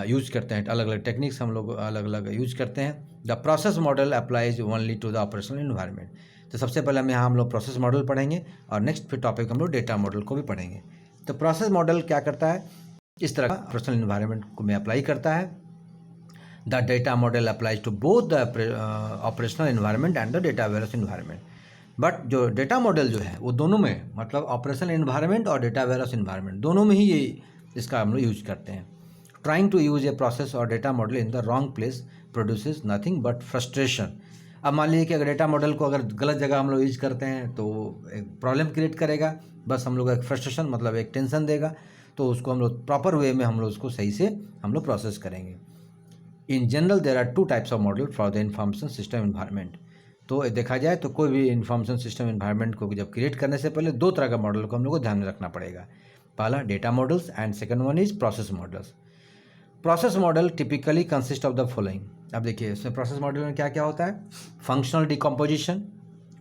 यूज़ करते हैं अलग अलग टेक्निक्स हम लोग अलग अलग यूज करते हैं। The process model applies only to the operational environment. तो सबसे पहले हम लोग प्रोसेस मॉडल पढ़ेंगे और नेक्स्ट फिर टॉपिक हम लोग डेटा मॉडल को भी पढ़ेंगे। तो प्रोसेस मॉडल क्या करता है, इस तरह का ऑपरेशनल इन्वायरमेंट को में अप्लाई करता है। The data model applies to both the operational environment and the data warehouse environment. But जो डेटा मॉडल जो है वो दोनों में मतलब ऑपरेशनल इन्वायरमेंट और डेटा वेयरहाउस इन्वायरमेंट दोनों में ही ये इसका हम लोग यूज करते हैं। Trying to use a process और data model in the wrong place produces nothing but frustration. अब मान लीजिए कि अगर डेटा मॉडल को अगर गलत जगह हम लोग यूज करते हैं तो एक प्रॉब्लम क्रिएट करेगा, बस हम लोग एक फ्रस्ट्रेशन मतलब एक टेंशन देगा। तो उसको हम लोग प्रॉपर वे में हम लोग उसको सही से हम लोग प्रोसेस करेंगे। In general there are two types of model for the information system environment. तो देखा जाए तो कोई भी इंफॉर्मेशन सिस्टम इन्वायरमेंट को जब क्रिएट करने से पहले दो तरह का मॉडल को हम लोग को ध्यान में रखना पड़ेगा। पहला data models and second one is process models. Process model typically consist of the following. अब देखिए इसमें प्रोसेस मॉडल में क्या क्या होता है, functional decomposition,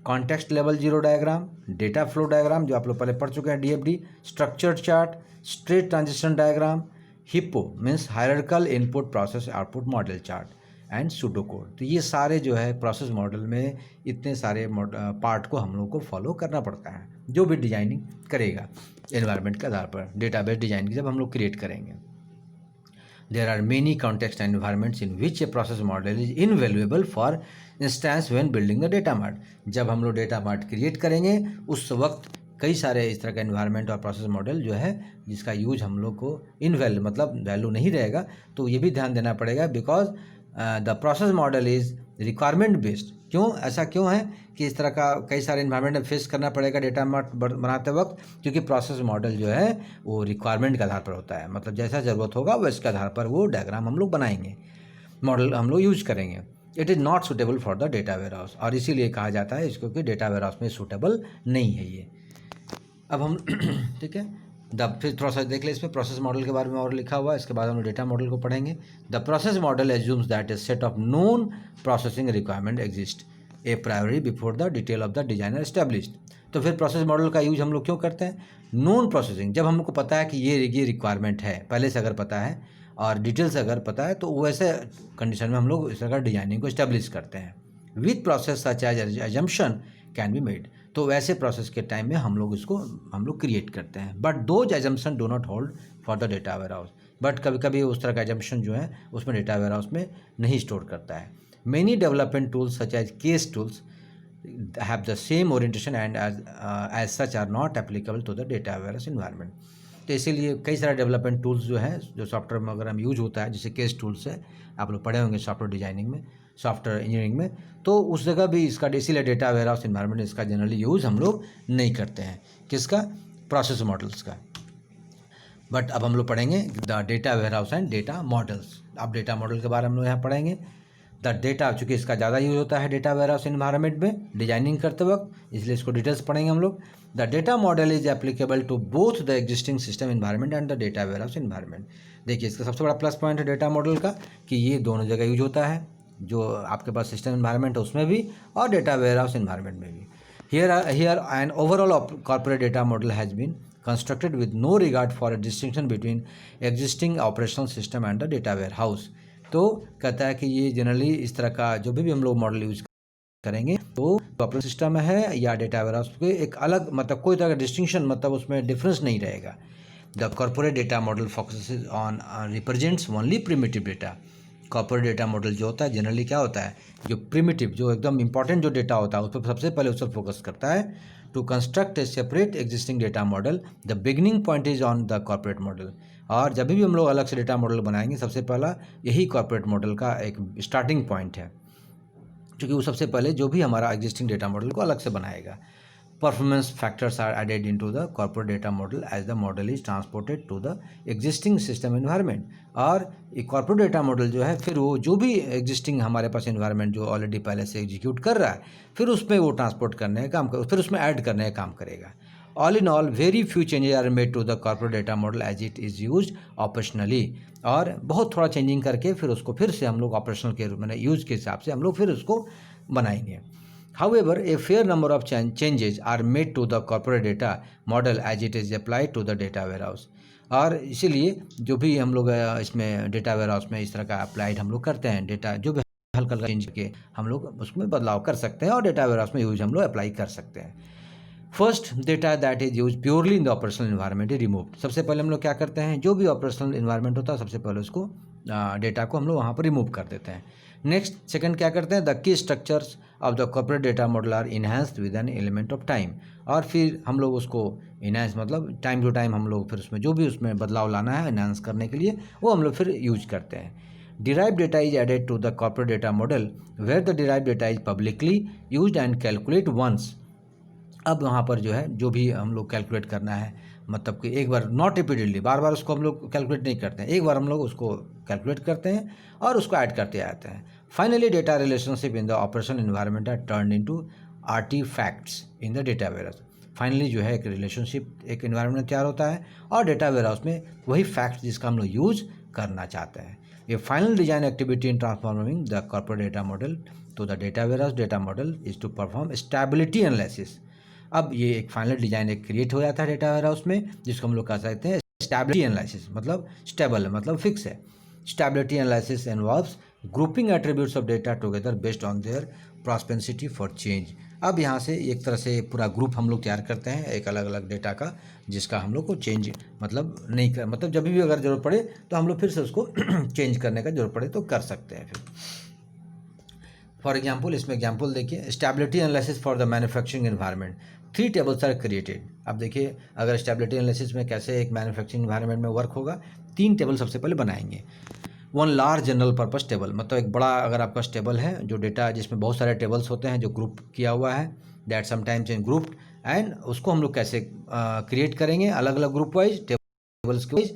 context level zero diagram, data flow diagram जो आप लोग पहले पढ़ चुके हैं DFD, structured chart, straight transition diagram, hippo means hierarchical input process output model chart and pseudo code. तो ये सारे जो है प्रोसेस मॉडल में इतने सारे पार्ट को हम लोग को फॉलो करना पड़ता है जो भी डिजाइनिंग करेगा एनवायरनमेंट के आधार पर डेटाबेस डिजाइन की जब हम लोग क्रिएट करेंगे। There are many context and environments in which a process model is invaluable for instance when building the data mart. जब हम लोग डेटा मार्ट क्रिएट करेंगे उस वक्त कई सारे इस तरह का इन्वायरमेंट और प्रोसेस मॉडल जो है जिसका यूज हम लोग को इनवैल्यू मतलब वैल्यू नहीं रहेगा, तो ये भी ध्यान देना पड़ेगा because the process model is requirement based. क्यों ऐसा क्यों है कि इस तरह का कई सारे इन्वायरमेंट में फेस करना पड़ेगा डेटा बनाते वक्त, क्योंकि प्रोसेस मॉडल जो है वो रिक्वायरमेंट के आधार पर होता है, मतलब जैसा ज़रूरत होगा वैसे आधार पर वो डायग्राम हम लोग बनाएंगे, मॉडल हम लोग यूज करेंगे। It is not suitable for the data warehouse, और इसीलिए कहा जाता है इसको कि डेटा वेयर हाउस में सूटेबल नहीं है ये। अब हम ठीक है फिर थोड़ा सा देख ले इसमें प्रोसेस मॉडल के बारे में और लिखा हुआ है, इसके बाद हम लोग डेटा मॉडल को पढ़ेंगे। The process model assumes that A set of known processing requirement exist A प्रायोरी before the detail of the designer established. तो फिर प्रोसेस मॉडल का यूज हम लोग क्यों करते हैं? नोन प्रोसेसिंग, जब हमको पता है कि ये रिक्वायरमेंट है पहले से अगर पता है और डिटेल से अगर पता है, तो वैसे कंडीशन में हम लोग इस तरह डिजाइनिंग को एस्टेब्लिश करते हैं। With process such as assumption can be made, तो वैसे प्रोसेस के टाइम में हम लोग क्रिएट करते हैं। But those assumption do not hold for the data warehouse, but कभी कभी उस तरह का एजम्पशन जो है उसमें डेटा वेयर हाउस में नहीं स्टोर करता है। Many development tools such as case tools have the same orientation and as such are not applicable to the data warehouse environment। तो इसीलिए कई सारे डेवलपमेंट टूल्स जो हैं जो सॉफ्टवेयर में अगर हम यूज होता है, जैसे केस टूल्स है, आप लोग पढ़े होंगे सॉफ्टवेयर डिजाइनिंग में, सॉफ्टवेयर इंजीनियरिंग में, तो उस जगह भी इसका इसीलिए डेटा वेयर हाउस इन्वायरमेंट इसका जनरली यूज़ हम लोग नहीं करते हैं। किसका? प्रोसेस मॉडल्स का। बट अब हम लोग पढ़ेंगे the data warehouse and data models. अब डेटा मॉडल के बारे में हम लोग यहाँ पढ़ेंगे। द डेटा, चूँकि इसका ज़्यादा यूज होता है डेटा वेयर हाउस इन्वायरमेंट में डिजाइनिंग करते वक्त, इसलिए इसको डिटेल्स पढ़ेंगे हम लोग। The data model is applicable to both the existing system environment and the data warehouse environment. देखिए इसका सबसे बड़ा प्लस पॉइंट है डेटा मॉडल का कि ये दोनों जगह यूज होता है, जो आपके पास सिस्टम इन्वायरमेंट है उसमें भी और डेटा वेयर हाउस इन्वायरमेंट में भी। Here an overall corporate data model has been constructed with no regard for a distinction between existing operational system and the data warehouse। तो कहता है कि ये जनरली इस तरह का जो भी हम लोग मॉडल यूज करेंगे तो ऑपरेटिंग सिस्टम है या डेटा वेयरहाउस के एक अलग, मतलब कोई तरह का डिस्टिंक्शन, मतलब उसमें डिफरेंस नहीं रहेगा। The corporate data model focuses on represents only primitive data. Corporate data model जो होता है जनरली क्या होता है, जो प्रिमिटिव जो एकदम इंपॉर्टेंट जो डेटा होता है उस पर सबसे पहले उस पर फोकस करता है। To construct a separate existing data model the beginning point is on the corporate model. और जब भी हम लोग अलग से डेटा मॉडल बनाएंगे सबसे पहला यही कॉर्पोरेट मॉडल का एक स्टार्टिंग पॉइंट है, क्योंकि वो सबसे पहले जो भी हमारा एग्जिस्टिंग डेटा मॉडल को अलग से बनाएगा। Performance factors are added into the corporate data model as the model is transported to the existing system environment. और ये कॉर्पोरेट डेटा मॉडल जो है फिर वो जो भी एग्जिस्टिंग हमारे पास एनवायरनमेंट जो ऑलरेडी पहले से एग्जीक्यूट कर रहा है फिर उसमें वो ट्रांसपोर्ट करने का काम फिर उसमें ऐड करने का काम करेगा। All in all very few changes are made to the corporate data model as it is use operationally. और बहुत थोड़ा चेंजिंग करके फिर उसको फिर से हम लोग ऑपरेशनल के मैंने यूज के हिसाब से हम लोग फिर उसको बनाएंगे। However, a fair number of changes are made to the corporate data model as it is applied to the data warehouse। और इसीलिए जो भी हम लोग इसमें डेटा वेयरहाउस में इस तरह का अप्लाइड हम लोग करते हैं, डेटा जो भी हल्का हल्का चेंज करके हम लोग उसमें बदलाव कर सकते हैं और डेटा वेयरहाउस में यूज हम लोग अप्लाई कर सकते हैं। First, data that is use purely in the operational environment is removed. सबसे पहले हम लोग क्या करते हैं, जो भी ऑपरेशनल इन्वायरमेंट होता है सबसे पहले उसको डेटा को हम लोग वहाँ पर रिमूव कर देते हैं। नेक्स्ट सेकंड क्या करते हैं, the key structures of the corporate data model are enhanced with an element of time. और फिर हम लोग उसको इन्हांस मतलब टाइम टू टाइम हम लोग फिर उसमें जो भी उसमें बदलाव लाना है इन्हांस करने के लिए वो हम लोग फिर यूज करते हैं। Derive data is added to the corporate data model where the derive data is publicly used and calculate once. अब वहाँ पर जो है जो भी हम लोग कैलकुलेट करना है, मतलब कि एक बार नॉट रिपीटेडली बार बार उसको हम लोग कैलकुलेट नहीं करते हैं, एक बार हम लोग उसको कैलकुलेट करते हैं और उसको ऐड करते आते हैं। Finally data relationship in the operational environment are turn into artifacts in the data warehouse. Finally जो है एक रिलेशनशिप एक इन्वायरमेंट तैयार होता है और डेटा वेयरहाउस में वही फैक्ट्स जिसका हम लोग यूज करना चाहते हैं। ये final design activity in transforming the corporate data model to the data warehouse data model is to perform stability analysis. अब ये एक फाइनल डिजाइन एक क्रिएट हो जाता है डेटा वेयरहाउस में जिसको हम लोग कह सकते हैं स्टेबिलिटी एनालिसिस, मतलब स्टेबल है मतलब फिक्स है। Stability analysis involves grouping attributes of data together based on their propensity for change. अब यहाँ से एक तरह से पूरा ग्रुप हम लोग तैयार करते हैं एक अलग अलग डेटा का जिसका हम लोग को चेंज मतलब नहीं कर मतलब जब भी अगर जरूरत पड़े तो हम लोग फिर से उसको चेंज करने का जरूरत पड़े तो कर सकते हैं। फिर फॉर एग्जाम्पल इसमें एग्जाम्पल देखिए, stability analysis for the manufacturing environment. 3 tables are created. अब देखिए अगर स्टेबिलिटी एनालिसिस में कैसे एक मैन्युफैक्चरिंग एनवायरनमेंट में वर्क होगा, 3 टेबल सबसे पहले बनाएंगे। 1 लार्ज जनरल पर्पस टेबल, मतलब एक बड़ा अगर आपका टेबल है जो डेटा जिसमें बहुत सारे टेबल्स होते हैं जो ग्रुप किया हुआ है, that sometimes in grouped, and उसको हम लोग कैसे क्रिएट करेंगे अलग अलग ग्रुप वाइज टेबल्स के wise.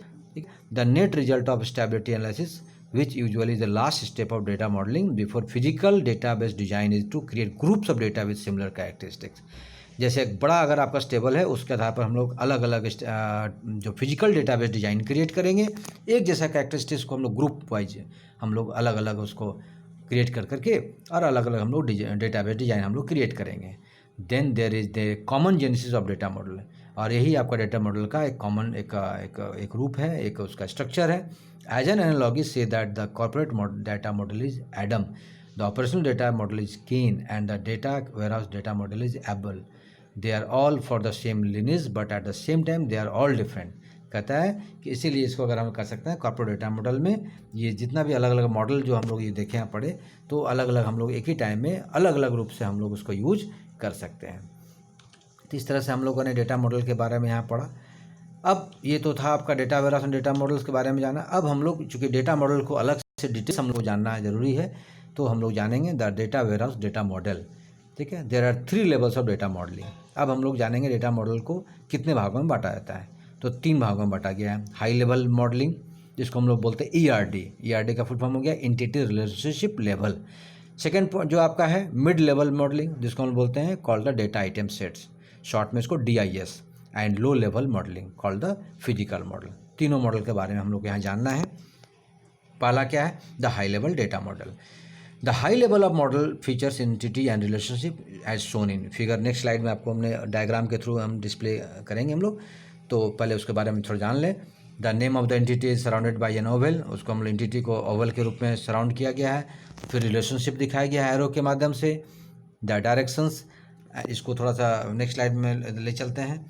The net result of stability analysis which usually is the last step of data modeling before physical database design is to create groups of data with similar characteristics। जैसे एक बड़ा अगर आपका table है उसके आधार पर हम लोग अलग अलग जो फिजिकल डेटाबेस डिजाइन क्रिएट करेंगे, एक जैसा कैरेक्टरिस्टिक्स को हम लोग ग्रुप वाइज हम लोग अलग अलग उसको क्रिएट कर करके और अलग अलग हम लोग डेटाबेस डिजाइन हम लोग क्रिएट करेंगे। Then there is the common genesis of data model, और यही आपका डेटा मॉडल का एक कॉमन एक रूप है, एक उसका स्ट्रक्चर है। एज एन एनालॉगी से that the corporate data model is Adam, the operational data model is Cain, and the data warehouse data model is Abel. They are all for the same lineage but at the same time they are all different. कहता है कि इसीलिए इसको अगर हम कर सकते हैं कॉर्पोरेट डेटा मॉडल में ये जितना भी अलग अलग मॉडल जो हम लोग ये देखे हैं पढ़े, तो अलग अलग हम लोग एक ही टाइम में अलग अलग रूप से हम लोग उसको यूज कर सकते हैं। तो इस तरह से हम लोगों ने डेटा मॉडल के बारे में यहाँ पढ़ा। अब ये तो था आपका डेटा वेयरहाउस और डेटा मॉडल्स के बारे में जाना। अब हम लोग चूँकि डेटा मॉडल को अलग से डिटेल्स हम लोग जानना ज़रूरी है, तो हम लोग जानेंगे the data warehouse data model. ठीक है, there are 3 levels of data modelling. अब हम लोग जानेंगे डेटा मॉडल को कितने भागों में बांटा जाता है। तो 3 भागों में बांटा गया है। हाई लेवल मॉडलिंग जिसको हम लोग बोलते हैं ईआरडी, ईआरडी का फुल फॉर्म हो गया एंटिटी रिलेशनशिप लेवल। सेकेंड जो आपका है मिड लेवल मॉडलिंग जिसको हम बोलते हैं called the data item sets, short में इसको DIS। And low level modelling called the physical model. तीनों मॉडल के बारे में हम लोग यहाँ जानना है। पहला क्या है, the high level data model. The high level of model features entity and relationship as shown in figure. Next slide में आपको हमने डायग्राम के थ्रू हम डिस्प्ले करेंगे हम लोग, तो पहले उसके बारे में थोड़ा जान लें। The name of the entity is surrounded by an oval, उसको हम लोग एंटिटी को ओवल के रूप में सराउंड किया गया है। फिर रिलेशनशिप दिखाया गया है एरो के माध्यम से। द डायरेक्शंस, इसको थोड़ा सा नेक्स्ट स्लाइड में ले चलते हैं।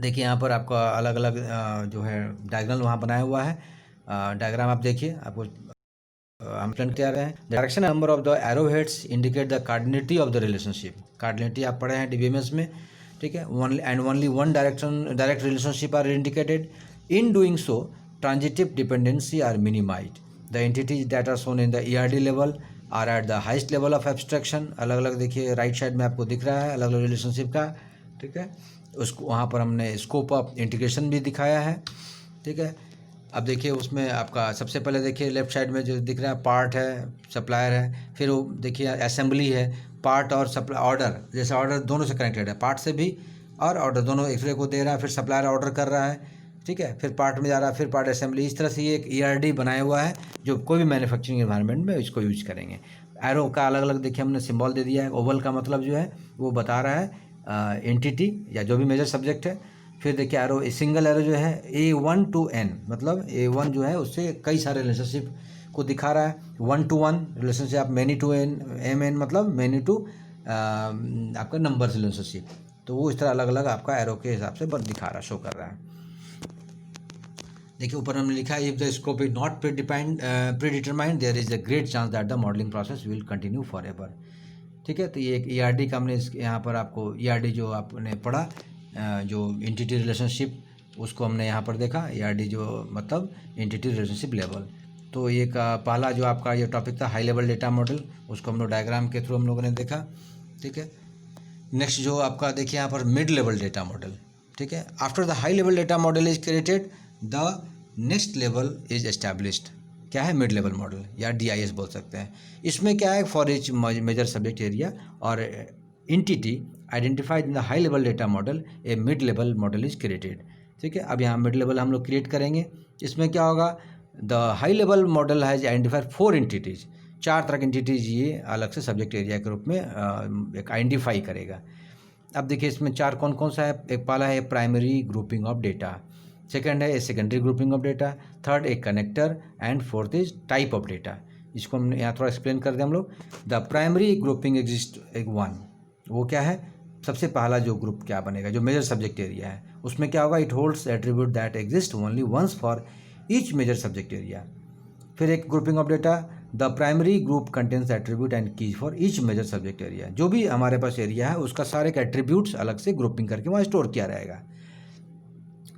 देखिए यहाँ पर आपका अलग अलग जो है डायग्राम वहाँ बनाया हुआ है। डायग्राम आप देखिए, आपको हम प्लान तैयार हैं। Direction number of the arrow heads indicate the cardinality of the relationship. Cardinality आप पढ़े हैं DBMS में, ठीक है। Only one direct relationship are indicated. In doing so transitive dependency are minimized. The entities that are shown in the ERD level are at the highest level of abstraction. अलग अलग देखिए right side में आपको दिख रहा है अलग अलग रिलेशनशिप का, ठीक है। उसको वहाँ पर हमने स्कोप ऑफ इंटीग्रेशन भी दिखाया है, ठीक है। अब देखिए उसमें आपका सबसे पहले देखिए लेफ्ट साइड में जो दिख रहा है पार्ट है, सप्लायर है, फिर वो देखिए असेंबली है। पार्ट और सप्लाई ऑर्डर, जैसे ऑर्डर दोनों से कनेक्टेड है, पार्ट से भी और ऑर्डर दोनों एक दूसरे को दे रहा है। फिर सप्लायर ऑर्डर कर रहा है, ठीक है, फिर पार्ट में जा रहा है, फिर पार्ट असेंबली। इस तरह से ये एक ERD बनाया हुआ है जो कोई भी मैन्युफैक्चरिंग एनवायरनमेंट में इसको यूज करेंगे। एरो का अलग अलग देखिए हमने सिंबल दे दिया है। ओवल का मतलब जो है वो बता रहा है एंटिटी या जो भी मेजर सब्जेक्ट है। फिर देखिए एरो सिंगल एरो जो है A1 to N, मतलब A1 जो है उससे कई सारे रिलेशनशिप को दिखा रहा है। 1 to 1 relationship, many to MN मतलब मैनी टू आपका नंबर रिलेशनशिप। तो वो इस तरह अलग अलग आपका एरो के हिसाब से दिखा रहा है, शो कर रहा है। देखिए ऊपर हमने लिखा है if the scope is not predetermined there is a great chance that the modelling process will continue forever. ठीक है, तो ये एक ERD का हमने यहाँ पर आपको ERD जो आपने पढ़ा जो एंटिटी रिलेशनशिप उसको हमने यहाँ पर देखा। ERD जो मतलब एंटिटी रिलेशनशिप लेवल। तो ये का पहला जो आपका ये टॉपिक था हाई लेवल डेटा मॉडल, उसको हम लोग डायग्राम के थ्रू हम लोगों ने देखा, ठीक है। नेक्स्ट जो आपका देखिए यहाँ पर मिड लेवल डेटा मॉडल, ठीक है। After the high level data model is created the next level is established. क्या है मिड लेवल मॉडल या DIS बोल सकते हैं। इसमें क्या है for each major subject area और entity identified in the high level data model a mid level model is created, ठीक है। अब यहाँ मिड लेवल हम लोग क्रिएट करेंगे। इसमें क्या होगा, the high level model has identified 4 entities, 4 तरह की एंटिटीज ये अलग से सब्जेक्ट एरिया के रूप में एक आइडेंटिफाई करेगा। अब देखिए इसमें 4 कौन कौन सा है। एक पहला है primary grouping of data, second है a secondary grouping of data, third एक connector and fourth is type of data. इसको हम यहाँ थोड़ा एक्सप्लेन कर दें हम लोग। द प्राइमरी ग्रुपिंग एग्जिस्ट एक 1, वो क्या है, सबसे पहला जो ग्रुप क्या बनेगा जो मेजर सब्जेक्ट एरिया है उसमें क्या होगा, it holds attribute that exist only once for each major subject area. फिर एक grouping of data the primary group contains attribute and keys for each major subject area. जो भी हमारे पास एरिया है उसका सारे के एट्रीब्यूट्स अलग से ग्रुपिंग करके वहाँ स्टोर किया रहेगा।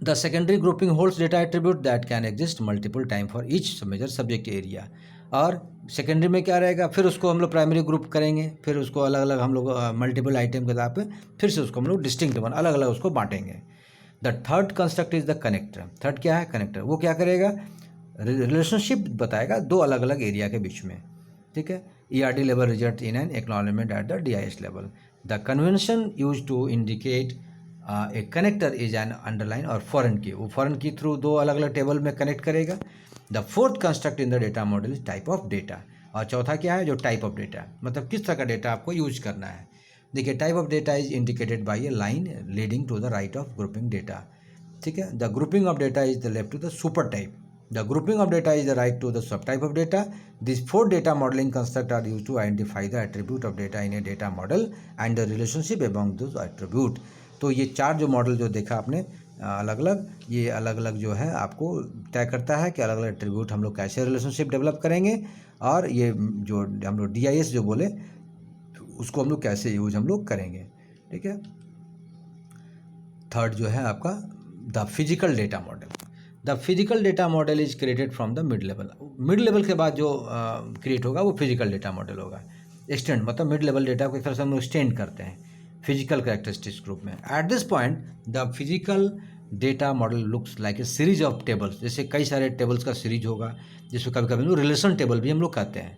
The secondary grouping holds data attribute that can exist multiple time for each major subject area. और सेकेंडरी में क्या रहेगा, फिर उसको हम लोग प्राइमरी ग्रुप करेंगे, फिर उसको अलग अलग हम लोग मल्टीपल आइटम के आधार पर फिर से उसको हम लोग डिस्टिंक्ट अलग अलग उसको बांटेंगे। The third construct is the connector. Third क्या है, कनेक्टर। वो क्या करेगा, रिलेशनशिप बताएगा दो अलग अलग एरिया के बीच में, ठीक है। ERD level result in an acknowledgement at the DIS level. The convention use to indicate a connector is an underline और फॉरेन की, वो फॉरेन की थ्रू दो अलग अलग टेबल में कनेक्ट करेगा। The fourth construct in the data model is type of data. और चौथा क्या है, जो टाइप ऑफ डेटा, मतलब किस तरह का डेटा आपको यूज करना है। देखिए, type of data is indicated by a line leading to the right of grouping data, ठीक है। The grouping of data is the left to the super type. The grouping of data is the right to the subtype of data. These four data modeling constructs are used to identify the attribute of data in a data model and the relationship among those attribute. तो ये चार जो model जो देखा आपने अलग अलग, ये अलग अलग जो है आपको तय करता है कि अलग अलग एट्रीब्यूट हम लोग कैसे रिलेशनशिप डेवलप करेंगे, और ये जो हम लोग DIS जो बोले उसको हम लोग कैसे यूज हम लोग करेंगे, ठीक है। थर्ड जो है आपका the physical data model. The physical data model is created from the mid level. Mid level के बाद जो क्रिएट होगा वो फिजिकल डेटा मॉडल होगा। एक्सटेंड मतलब मिड लेवल डेटा को एक तरह से हम लोग एक्सटेंड करते हैं फिजिकल कैरेक्टरिस्टिक्स ग्रुप में। At this point the physical data model looks like a series of tables. जैसे कई सारे टेबल्स का सीरीज होगा, जिसमें कभी कभी हम लोग रिलेशन टेबल भी हम लोग कहते हैं।